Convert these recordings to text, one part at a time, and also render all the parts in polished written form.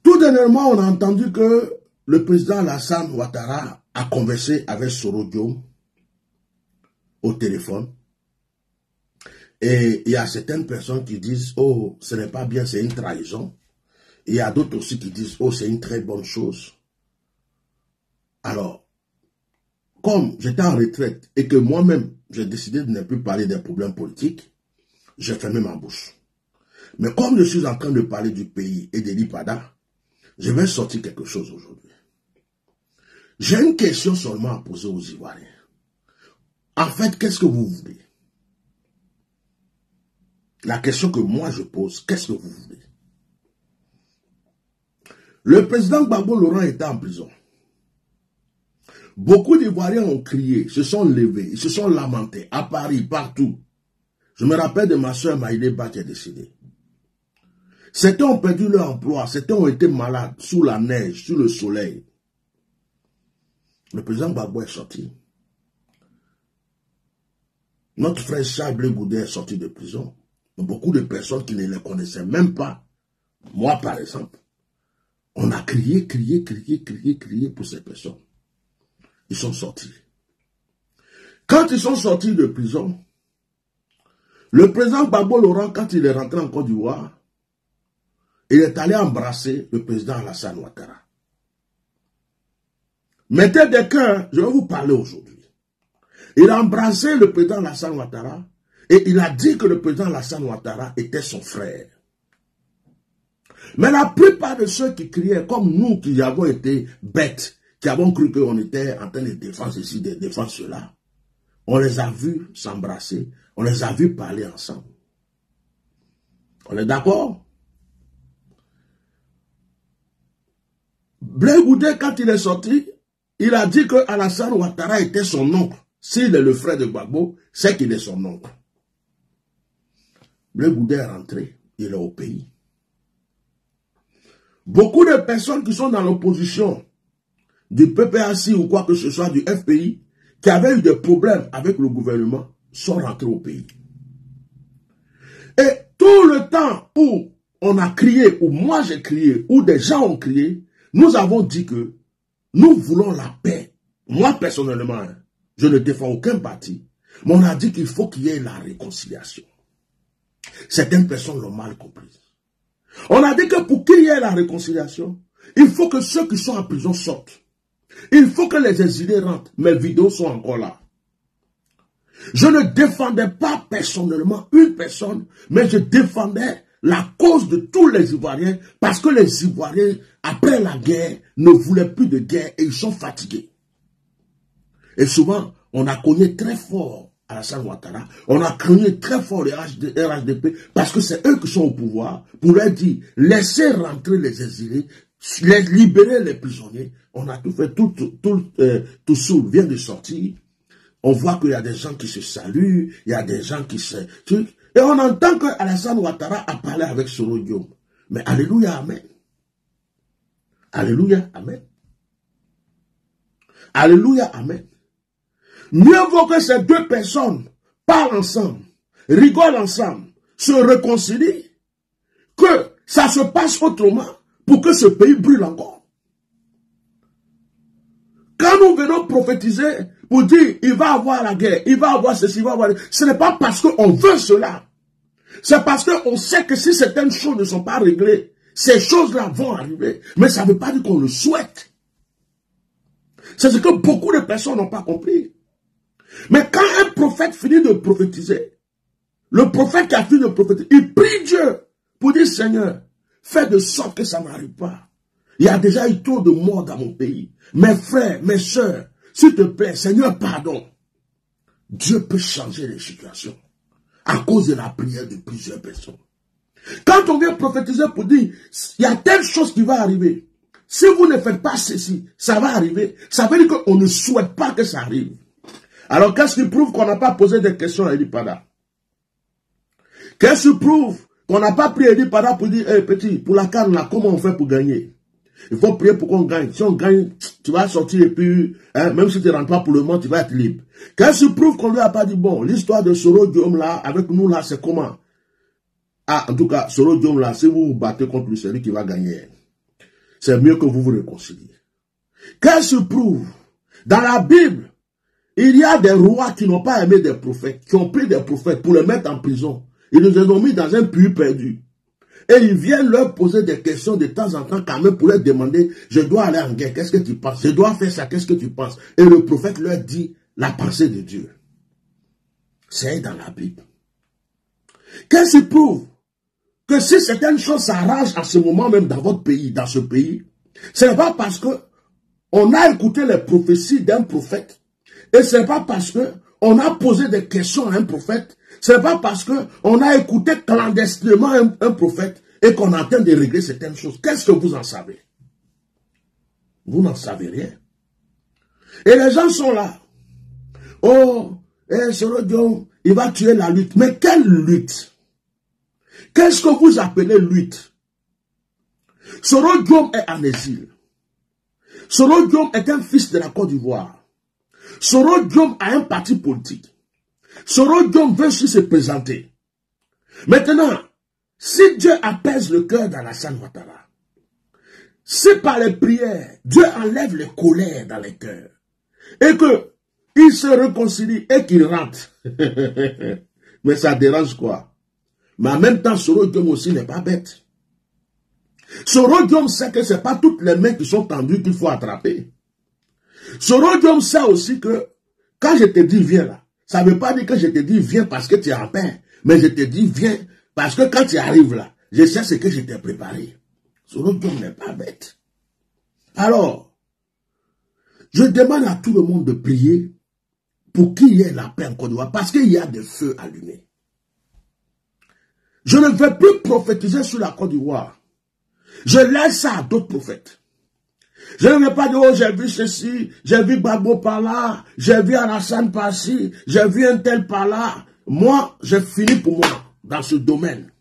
Tout dernièrement, on a entendu que le président Alassane Ouattara a conversé avec Soro Diom au téléphone. Et il y a certaines personnes qui disent, oh, ce n'est pas bien, c'est une trahison. Et il y a d'autres aussi qui disent, oh, c'est une très bonne chose. Alors, comme j'étais en retraite et que moi-même, j'ai décidé de ne plus parler des problèmes politiques, j'ai fermé ma bouche. Mais comme je suis en train de parler du pays et de l'IPADA, je vais sortir quelque chose aujourd'hui. J'ai une question seulement à poser aux Ivoiriens. En fait, qu'est-ce que vous voulez? La question que moi je pose, qu'est-ce que vous voulez? Le président Gbagbo Laurent était en prison. Beaucoup d'Ivoiriens ont crié, se sont levés, ils se sont lamentés, à Paris, partout. Je me rappelle de ma soeur Maïlé Ba qui est décédée. Certains ont perdu leur emploi, certains ont été malades, sous la neige, sous le soleil. Le président Gbagbo est sorti. Notre frère Charles Blé Goudé est sorti de prison. Beaucoup de personnes qui ne les connaissaient même pas, moi par exemple, on a crié pour ces personnes. Ils sont sortis. Quand ils sont sortis de prison, le président Gbagbo Laurent, quand il est rentré en Côte d'Ivoire, il est allé embrasser le président Alassane Ouattara. Mettez des cœurs, je vais vous parler aujourd'hui. Il a embrassé le président Alassane Ouattara et il a dit que le président Alassane Ouattara était son frère. Mais la plupart de ceux qui criaient, comme nous qui avons été bêtes, qui avons cru qu'on était en train de défendre ceci, de défendre cela, on les a vus s'embrasser, on les a vus parler ensemble. On est d'accord? Blé Goudé, quand il est sorti, il a dit que Alassane Ouattara était son oncle. S'il est le frère de Gbagbo, c'est qu'il est son oncle. Blé Goudé est rentré, il est au pays. Beaucoup de personnes qui sont dans l'opposition du PPAC ou quoi que ce soit, du FPI, qui avaient eu des problèmes avec le gouvernement, sont rentrés au pays. Et tout le temps où on a crié, ou moi j'ai crié, ou des gens ont crié, nous avons dit que nous voulons la paix. Moi personnellement, je ne défends aucun parti, mais on a dit qu'il faut qu'il y ait la réconciliation. Certaines personnes l'ont mal compris. On a dit que pour qu'il y ait la réconciliation, il faut que ceux qui sont en prison sortent. Il faut que les exilés rentrent. Mes vidéos sont encore là. Je ne défendais pas personnellement une personne, mais je défendais la cause de tous les Ivoiriens, parce que les Ivoiriens, après la guerre, ne voulaient plus de guerre et ils sont fatigués. Et souvent, on a connu très fort Alassane Ouattara, on a connu très fort les RHDP, parce que c'est eux qui sont au pouvoir, pour leur dire, laissez rentrer les exilés, libérer les prisonniers. On a tout fait, tout Soul vient de sortir. On voit qu'il y a des gens qui se saluent, il y a des gens qui se... Et on entend que Alassane Ouattara a parlé avec Soro Diom. Mais alléluia, amen. Alléluia, amen. Alléluia, amen. Mieux vaut que ces deux personnes parlent ensemble, rigolent ensemble, se réconcilient, que ça se passe autrement pour que ce pays brûle encore. Quand nous venons prophétiser pour dire il va avoir la guerre, il va avoir ceci, il va avoir... Ce n'est pas parce qu'on veut cela. C'est parce qu'on sait que si certaines choses ne sont pas réglées, ces choses-là vont arriver. Mais ça ne veut pas dire qu'on le souhaite. C'est ce que beaucoup de personnes n'ont pas compris. Mais quand un prophète finit de prophétiser, le prophète qui a fini de prophétiser, il prie Dieu pour dire Seigneur, fais de sorte que ça n'arrive pas. Il y a déjà eu trop de morts dans mon pays. Mes frères, mes soeurs, s'il te plaît, Seigneur, pardon. Dieu peut changer les situations à cause de la prière de plusieurs personnes. Quand on vient prophétiser pour dire, il y a telle chose qui va arriver. Si vous ne faites pas ceci, ça va arriver. Ça veut dire qu'on ne souhaite pas que ça arrive. Alors, qu'est-ce qui prouve qu'on n'a pas posé des questions à Elipada? Qu'est-ce qui prouve qu'on n'a pas pris Elipada pour dire, hey, petit, pour la canne là, comment on fait pour gagner? Il faut prier pour qu'on gagne. Si on gagne, tu vas sortir et puis, hein, même si tu ne rentres pas pour le moment, tu vas être libre. Qu'est-ce qui prouve qu'on lui a pas dit, bon, l'histoire de Soro Diom là, avec nous là, c'est comment? Ah, en tout cas, Soro Diom là, si vous vous battez contre lui, c'est lui qui va gagner. c'est mieux que vous vous réconciliez. Qu'est-ce qui prouve? Dans la Bible, il y a des rois qui n'ont pas aimé des prophètes, qui ont pris des prophètes pour les mettre en prison. Ils les ont mis dans un puits perdu. Et ils viennent leur poser des questions de temps en temps quand même pour leur demander, je dois aller en guerre, qu'est-ce que tu penses? Je dois faire ça, qu'est-ce que tu penses? Et le prophète leur dit la pensée de Dieu. C'est dans la Bible. Qu'est-ce qui prouve que si certaines choses s'arrangent à ce moment même dans votre pays, dans ce pays, ce n'est pas parce que on a écouté les prophéties d'un prophète, et ce n'est pas parce que on a posé des questions à un prophète, ce n'est pas parce que on a écouté clandestinement un prophète et qu'on est en train de régler certaines choses. Qu'est-ce que vous en savez? Vous n'en savez rien. Et les gens sont là. Oh, Soro Diom, il va tuer la lutte. Mais quelle lutte? Qu'est-ce que vous appelez lutte? Soro Diom est en exil. Soro Diom est un fils de la Côte d'Ivoire. Soro Diom a un parti politique. Soro Diom veut aussi se présenter. Maintenant, si Dieu apaise le cœur d'Alassane Ouattara, si par les prières, Dieu enlève les colères dans les cœurs, et que il se réconcilie et qu'il rentre, mais ça dérange quoi? Mais en même temps, Soro Diom aussi n'est pas bête. Soro Diom sait que ce n'est pas toutes les mains qui sont tendues qu'il faut attraper. Soro Diom sait aussi que quand je te dis viens là, ça ne veut pas dire que je te dis viens parce que tu es en paix, mais je te dis viens parce que quand tu arrives là, je sais ce que je t'ai préparé. Soro Diom n'est pas bête. Alors, je demande à tout le monde de prier pour qu'il y ait la paix en Côte d'Ivoire, parce qu'il y a des feux allumés. Je ne vais plus prophétiser sur la Côte d'Ivoire. Je laisse ça à d'autres prophètes. Je ne vais pas dire, oh, j'ai vu ceci, j'ai vu Babo par là, j'ai vu Alassane par-ci, j'ai vu un tel par là. Moi, j'ai fini pour moi dans ce domaine.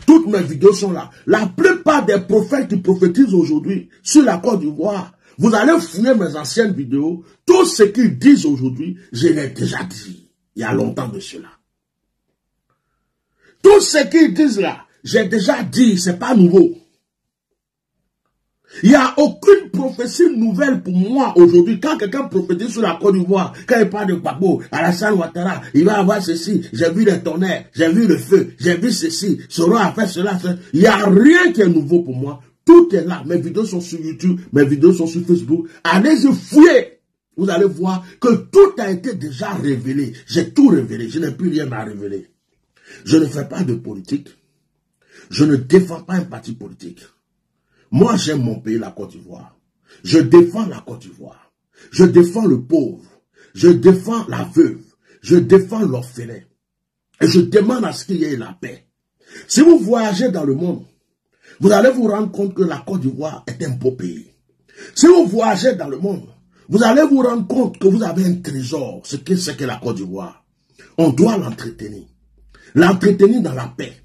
Toutes mes vidéos sont là. La plupart des prophètes qui prophétisent aujourd'hui sur la Côte d'Ivoire, vous allez fouiller mes anciennes vidéos. Tout ce qu'ils disent aujourd'hui, je l'ai déjà dit il y a longtemps de cela. Tout ce qu'ils disent là, j'ai déjà dit, c'est pas nouveau. Il n'y a aucune prophétie nouvelle pour moi aujourd'hui. Quand quelqu'un prophétise sur la Côte d'Ivoire, quand il parle de Gbagbo, Alassane Ouattara, il va avoir ceci, j'ai vu les tonnerres, j'ai vu le feu, j'ai vu ceci, Soro a fait cela. Il n'y a rien qui est nouveau pour moi. Tout est là. Mes vidéos sont sur YouTube, mes vidéos sont sur Facebook. Allez-y fouiller. Vous allez voir que tout a été déjà révélé. J'ai tout révélé. Je n'ai plus rien à révéler. Je ne fais pas de politique. Je ne défends pas un parti politique. Moi, j'aime mon pays, la Côte d'Ivoire. Je défends la Côte d'Ivoire. Je défends le pauvre. Je défends la veuve. Je défends l'orphelin. Et je demande à ce qu'il y ait la paix. Si vous voyagez dans le monde, vous allez vous rendre compte que la Côte d'Ivoire est un beau pays. Si vous voyagez dans le monde, vous allez vous rendre compte que vous avez un trésor, ce que la Côte d'Ivoire. On doit l'entretenir. L'entretenir dans la paix.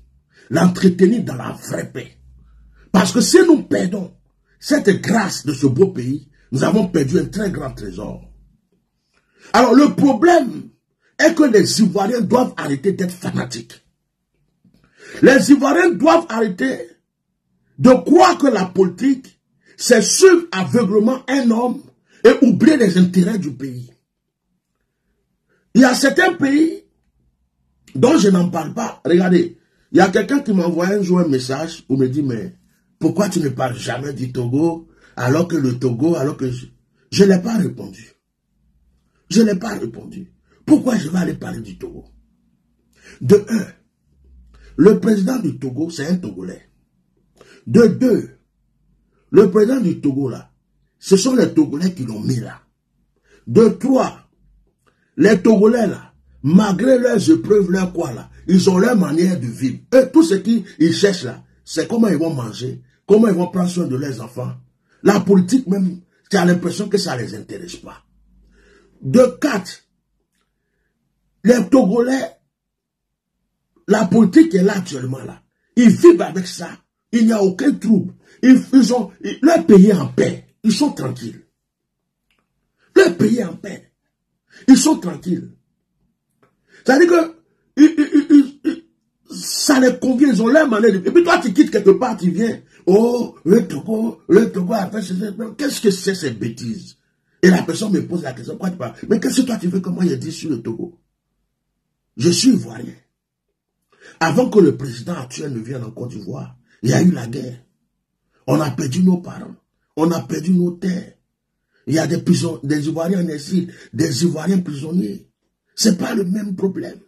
L'entretenir dans la vraie paix. Parce que si nous perdons cette grâce de ce beau pays, nous avons perdu un très grand trésor. Alors le problème est que les Ivoiriens doivent arrêter d'être fanatiques. Les Ivoiriens doivent arrêter de croire que la politique, c'est suivre aveuglement un homme et oublier les intérêts du pays. Il y a certains pays dont je n'en parle pas. Regardez, il y a quelqu'un qui m'a envoyé un jour un message où me dit, mais pourquoi tu ne parles jamais du Togo, alors que le Togo, alors que je ne l'ai pas répondu. Je ne l'ai pas répondu. Pourquoi je vais aller parler du Togo? De un, le président du Togo, c'est un Togolais. De deux, le président du Togo, là, ce sont les Togolais qui l'ont mis là. De trois, les Togolais, là, malgré leurs épreuves, leurs quoi, là, ils ont leur manière de vivre. Et tout ce qu'ils cherchent, là, c'est comment ils vont manger, comment ils vont prendre soin de leurs enfants. La politique même, tu as l'impression que ça ne les intéresse pas. De quatre, les Togolais, la politique est là actuellement, là. Ils vivent avec ça. Il n'y a aucun trouble. Ils ont leur pays est en paix. Ils sont tranquilles. Leur pays est en paix. Ils sont tranquilles. C'est-à-dire que Ça les convient, ils ont leur manière de... Et puis toi, tu quittes quelque part, tu viens. Oh, le Togo a fait ce... Qu'est-ce que c'est ces bêtises? Et la personne me pose la question, pourquoi tu parles? Mais qu'est-ce que toi tu veux que moi je dise sur le Togo? Je suis ivoirien. Avant que le président actuel ne vienne en Côte d'Ivoire, il y a eu la guerre. On a perdu nos parents. On a perdu nos terres. Il y a des Ivoiriens en exil, des Ivoiriens prisonniers. C'est pas le même problème.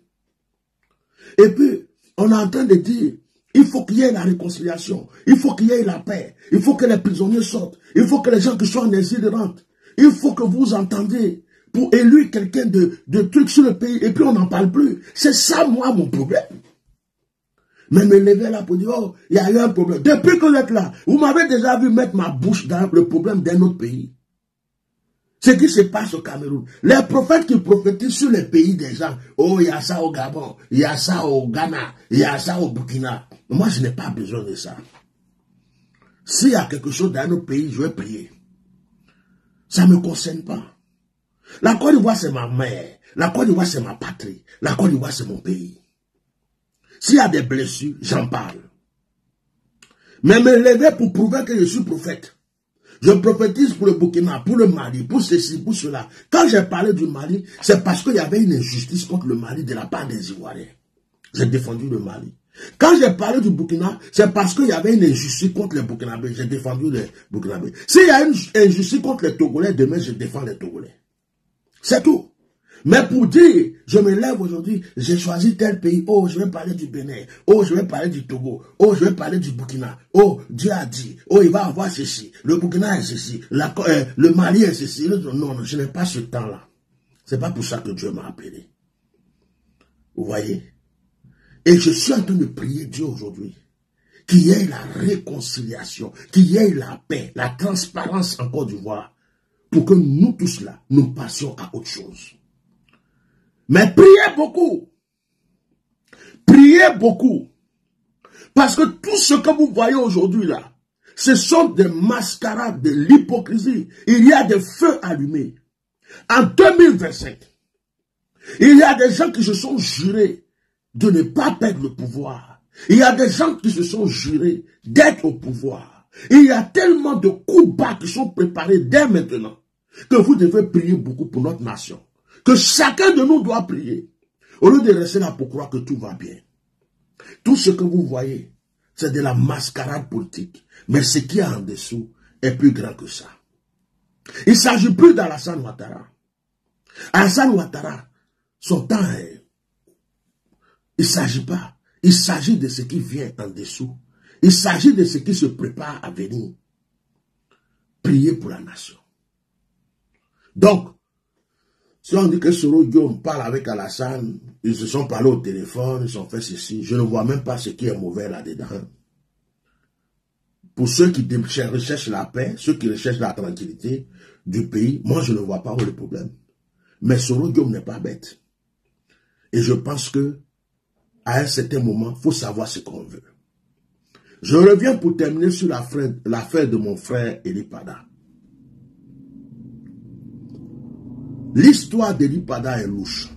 Et puis, on est en train de dire, il faut qu'il y ait la réconciliation. Il faut qu'il y ait la paix. Il faut que les prisonniers sortent. Il faut que les gens qui sont en exil rentrent. Il faut que vous entendiez pour élire quelqu'un de trucs sur le pays. Et puis, on n'en parle plus. C'est ça, moi, mon problème. Mais me lever là pour dire, oh, il y a eu un problème. Depuis que vous êtes là, vous m'avez déjà vu mettre ma bouche dans le problème d'un autre pays. Ce qui se passe au Cameroun. Les prophètes qui prophétisent sur les pays des gens, oh, il y a ça au Gabon, il y a ça au Ghana, il y a ça au Burkina. Moi, je n'ai pas besoin de ça. S'il y a quelque chose dans nos pays, je vais prier. Ça ne me concerne pas. La Côte d'Ivoire, c'est ma mère. La Côte d'Ivoire, c'est ma patrie. La Côte d'Ivoire, c'est mon pays. S'il y a des blessures, j'en parle. Mais me lever pour prouver que je suis prophète. Je prophétise pour le Burkina, pour le Mali, pour ceci, pour cela. Quand j'ai parlé du Mali, c'est parce qu'il y avait une injustice contre le Mali de la part des Ivoiriens. J'ai défendu le Mali. Quand j'ai parlé du Burkina, c'est parce qu'il y avait une injustice contre les Burkinabés. J'ai défendu les Burkinabés. S'il y a une injustice contre les Togolais, demain je défends les Togolais. C'est tout. Mais pour dire, je me lève aujourd'hui, j'ai choisi tel pays, oh, je vais parler du Bénin, oh, je vais parler du Togo, oh, je vais parler du Burkina, oh, Dieu a dit, oh, il va avoir ceci, le Burkina est ceci, le Mali est ceci. Non, je n'ai pas ce temps-là. C'est pas pour ça que Dieu m'a appelé. Vous voyez? Et je suis en train de prier Dieu aujourd'hui, qu'il y ait la réconciliation, qu'il y ait la paix, la transparence en Côte d'Ivoire, pour que nous tous là, nous passions à autre chose. Mais priez beaucoup. Priez beaucoup. Parce que tout ce que vous voyez aujourd'hui là, ce sont des mascarades de l'hypocrisie. Il y a des feux allumés. En 2025, il y a des gens qui se sont jurés de ne pas perdre le pouvoir. Il y a des gens qui se sont jurés d'être au pouvoir. Il y a tellement de coups bas qui sont préparés dès maintenant que vous devez prier beaucoup pour notre nation. Que chacun de nous doit prier. Au lieu de rester là pour croire que tout va bien. Tout ce que vous voyez, c'est de la mascarade politique. Mais ce qui est en dessous est plus grand que ça. Il ne s'agit plus d'Alassane Ouattara. Alassane Ouattara, son temps est... Il ne s'agit pas. Il s'agit de ce qui vient en dessous. Il s'agit de ce qui se prépare à venir. Priez pour la nation. Donc, si on dit que Soro Guillaume parle avec Alassane, ils se sont parlé au téléphone, ils ont fait ceci, je ne vois même pas ce qui est mauvais là-dedans. Pour ceux qui recherchent la paix, ceux qui recherchent la tranquillité du pays, moi je ne vois pas où est le problème. Mais Soro Guillaume n'est pas bête. Et je pense que à un certain moment, il faut savoir ce qu'on veut. Je reviens pour terminer sur l'affaire de mon frère Eli Pada. L'histoire d'Eli Pada est louche.